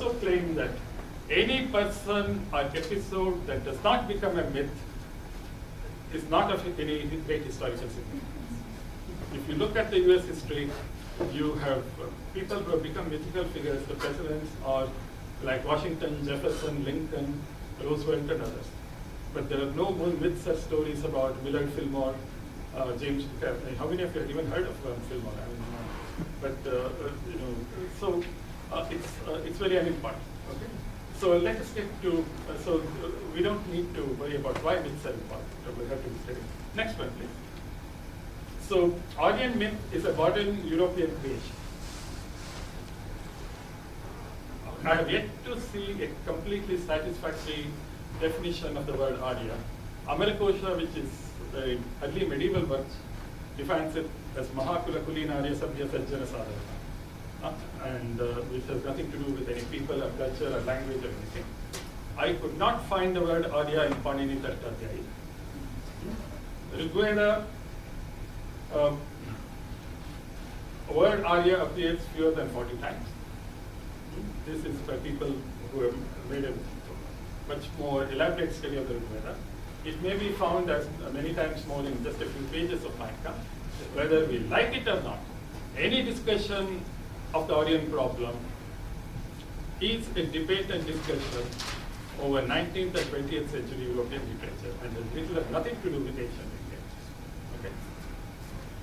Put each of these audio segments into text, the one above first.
also claim that any person or episode that does not become a myth is not of any great historical significance. If you look at the US history, you have people who have become mythical figures, the presidents are like Washington, Jefferson, Lincoln, Roosevelt, and others. But there are no more myths or stories about Millard Fillmore, James. How many of you have even heard of Fillmore? I mean, so it's very unimportant. Okay. So let us get to. We don't need to worry about why myths are important. We'll have to be studying. Next one, please. So Aryan myth is a modern European creation. I have yet to see a completely satisfactory definition of the word Arya. Amarkosha, which is the early medieval work, defines it as Mahakula Kulina Arya Sabhya Sajjana Sadhana, and which has nothing to do with any people or culture or language or anything. I could not find the word Arya in Panini Tattadhyayi. Rigveda, word Arya appears fewer than 40 times. This is by people who have made a much more elaborate study of the Rigveda. It may be found as many times more in just a few pages of Mein Kampf. Whether we like it or not, any discussion of the Aryan problem is a debate and discussion over 19th and 20th century European literature, and has little or nothing to do with ancient India. Okay.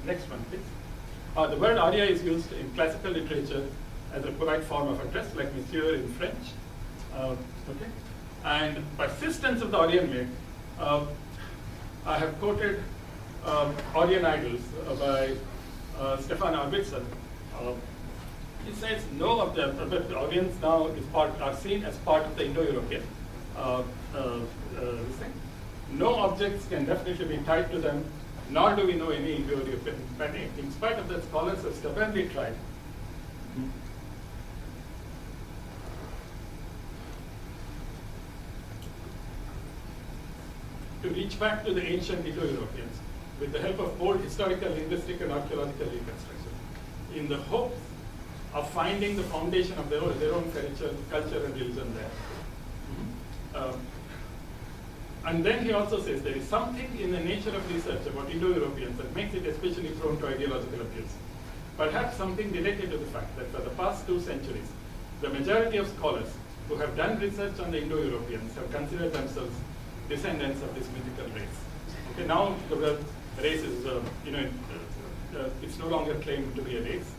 Next one, please. The word Arya is used in classical literature as a polite form of address, like Monsieur in French. Okay. And persistence of the Aryan myth, I have quoted Aryan Idols by Stefan Arvidsson. He says no of the Aryans now are seen as part of the Indo-European thing. No objects can definitely be tied to them, nor do we know any Indo-European. But in spite of that, scholars have stubbornly tried to reach back to the ancient Indo-Europeans with the help of old historical, linguistic, and archaeological reconstruction, in the hopes of finding the foundation of their own culture and religion there. And then he also says there is something in the nature of research about Indo-Europeans that makes it especially prone to ideological abuse. Perhaps something related to the fact that for the past 2 centuries, the majority of scholars who have done research on the Indo-Europeans have considered themselves descendants of this mythical race. Okay, now the race is, it's no longer claimed to be a race.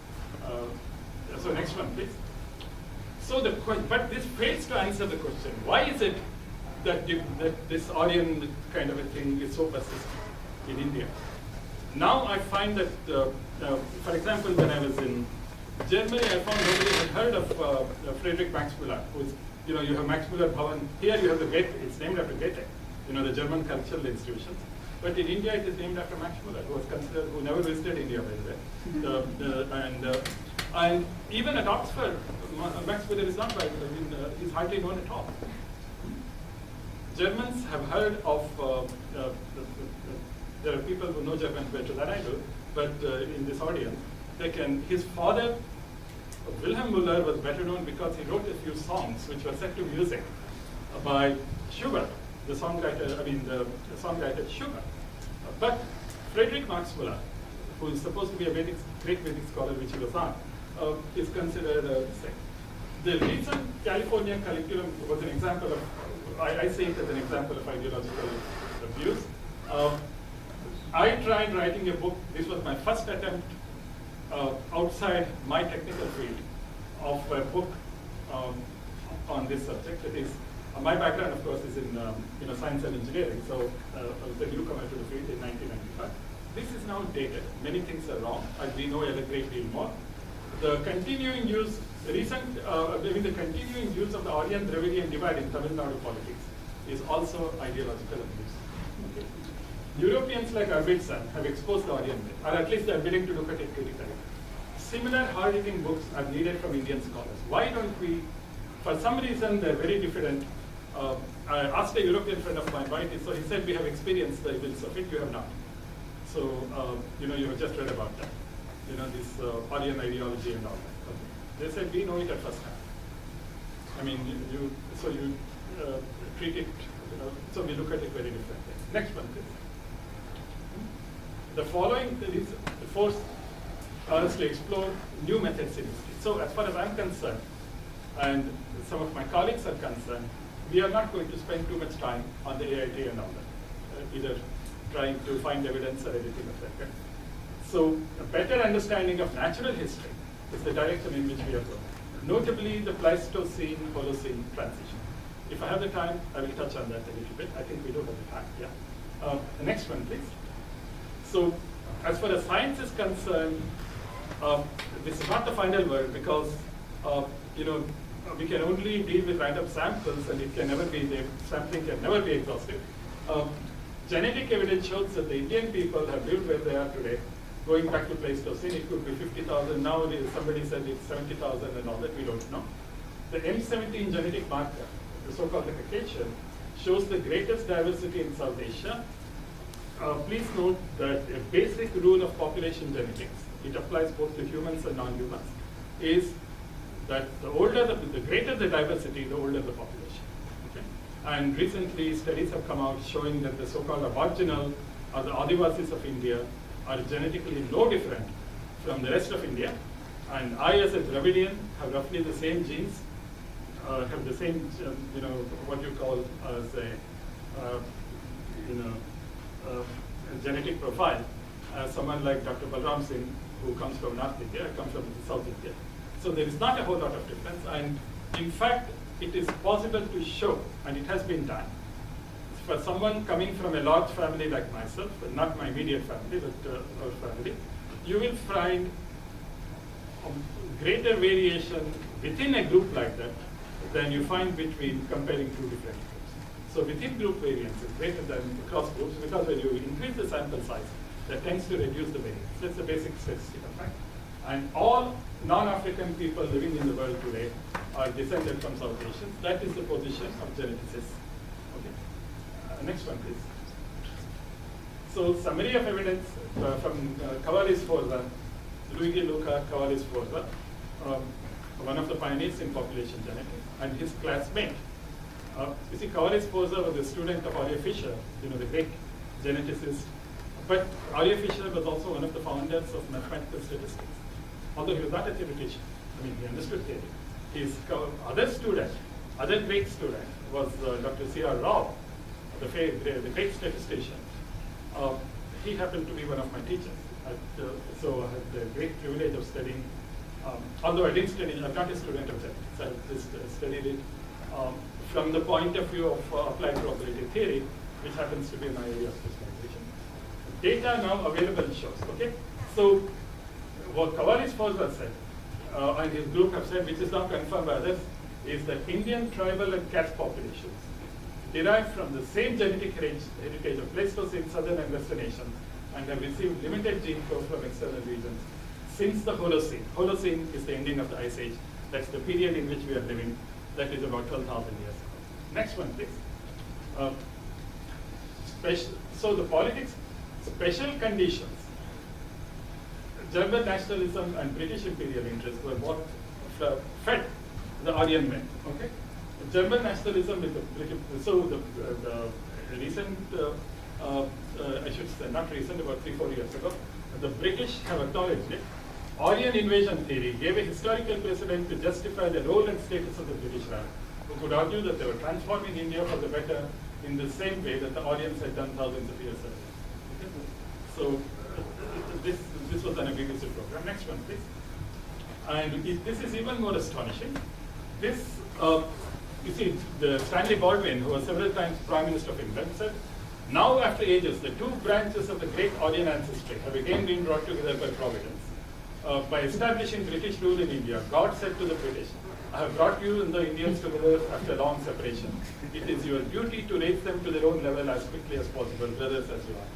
So next one, please. So but this fails to answer the question: why is it that this Aryan kind of a thing is so persistent in India? Now I find that, for example, when I was in Germany, I found nobody had heard of Friedrich Max Müller, who's, you have Max Müller Bhavan. Here you have the Goethe. It's named after Goethe, the German cultural institutions. But in India, it is named after Max Müller, who never visited India, by the way. And even at Oxford, Max Müller is not by he's hardly known at all. Germans have heard of, there are people who know German better than I do, but in this audience, his father, Wilhelm Müller, was better known because he wrote a few songs which were set to music by Schubert, the songwriter Schubert. But Friedrich Max Müller, who is supposed to be a great Vedic scholar, which he was not, is considered the same. The recent California curriculum was an example of, I say it as an example of ideological abuse. I tried writing a book. This was my first attempt outside my technical field of a book on this subject. It is my background, of course, is in science and engineering. So I was a newcomer to the field in 1995. This is now dated. Many things are wrong, and we know a great deal more. The continuing use, the continuing use of the Aryan-Dravidian divide in Tamil Nadu politics is also ideological abuse. Okay. Europeans like Arvidsson have exposed the Aryan myth, or at least they are willing to look at it critically. Similar hard-hitting books are needed from Indian scholars. Why don't we? For some reason, they're very different. I asked a European friend of mine, why? So he said, we have experienced the evils of it, you have not. So, you have just read about that. This Aryan ideology and all that. Okay. They said, we know it at first hand. I mean, so you treat it, so we look at it very differently. Next one, please. The following is force us to explore new methods in history. So as far as I'm concerned, and some of my colleagues are concerned, we are not going to spend too much time on the AIT and all that, either trying to find evidence or anything of that kind. So a better understanding of natural history is the direction in which we are going. Notably, the Pleistocene-Holocene transition. If I have the time, I will touch on that a little bit. I think we do have the time, yeah. The next one, please. So as far as science is concerned, this is not the final word because, we can only deal with random samples and it can never be, the sampling can never be exhaustive. Genetic evidence shows that the Indian people have lived where they are today, going back to Pleistocene. It could be 50,000, now somebody said it's 70,000 and all that, we don't know. The M17 genetic marker, the so-called Caucasian, shows the greatest diversity in South Asia. Please note that a basic rule of population genetics, it applies both to humans and non-humans, is that the greater the diversity, the older the population. Okay? And recently, studies have come out showing that the so-called aboriginal or the Adivasis of India are genetically no different from the rest of India. And I, as a Dravidian, have roughly the same genes, have the same, what you call as a genetic profile as someone like Dr. Balram Singh, who comes from North India, I come from South India. So there is not a whole lot of difference, and in fact, it is possible to show, and it has been done, for someone coming from a large family like myself, not my immediate family, but our family, you will find greater variation within a group like that than you find between comparing two different groups. So within group variance is greater than across groups because when you increase the sample size, that tends to reduce the variance. That's the basic statistical fact. And all non-African people living in the world today are descended from South Asians. That is the position of geneticists. Okay. Next one, please. So summary of evidence from Cavalli Sforza, Luigi Luca Cavalli Sforza, one of the pioneers in population genetics, and his classmate. You see, Cavalli Sforza was a student of Arya Fisher, the great geneticist. But Arya Fisher was also one of the founders of mathematical statistics. Although he was not a theoretician, he understood theory. His other student, other great student, was Dr. C.R. Rao, the great statistician. He happened to be one of my teachers. So I had the great privilege of studying, although I didn't study, I'm not a student of genetics, I just studied it from the point of view of applied probability theory, which happens to be my area of specialization. Data now available shows, okay? So what Cavalli Sforza said, and his group have said, which is now confirmed by others, is that Indian tribal and caste populations derive from the same genetic heritage of Pleistocene, southern and western Asians, and have received limited gene flow from external regions since the Holocene. Holocene is the ending of the Ice Age. That's the period in which we are living. That is about 12,000 years ago. Next one, please. So the politics, special conditions. German nationalism and British imperial interests were what fed the Aryan men. Okay, German nationalism is the British. So the recent, I should say, not recent, about 3-4 years ago, the British have acknowledged it. Aryan invasion theory gave a historical precedent to justify the role and status of the British Raj, who could argue that they were transforming India for the better in the same way that the Aryans had done thousands of years earlier. Okay? So this was an BBC program. Next one, please. And this is even more astonishing. This, you see, the Stanley Baldwin, who was several times Prime Minister of England, said, now after ages, the two branches of the great Aryan ancestry have again been brought together by Providence. By establishing British rule in India, God said to the British, I have brought you and the Indians together after long separation. It is your duty to raise them to their own level as quickly as possible, brothers as you are.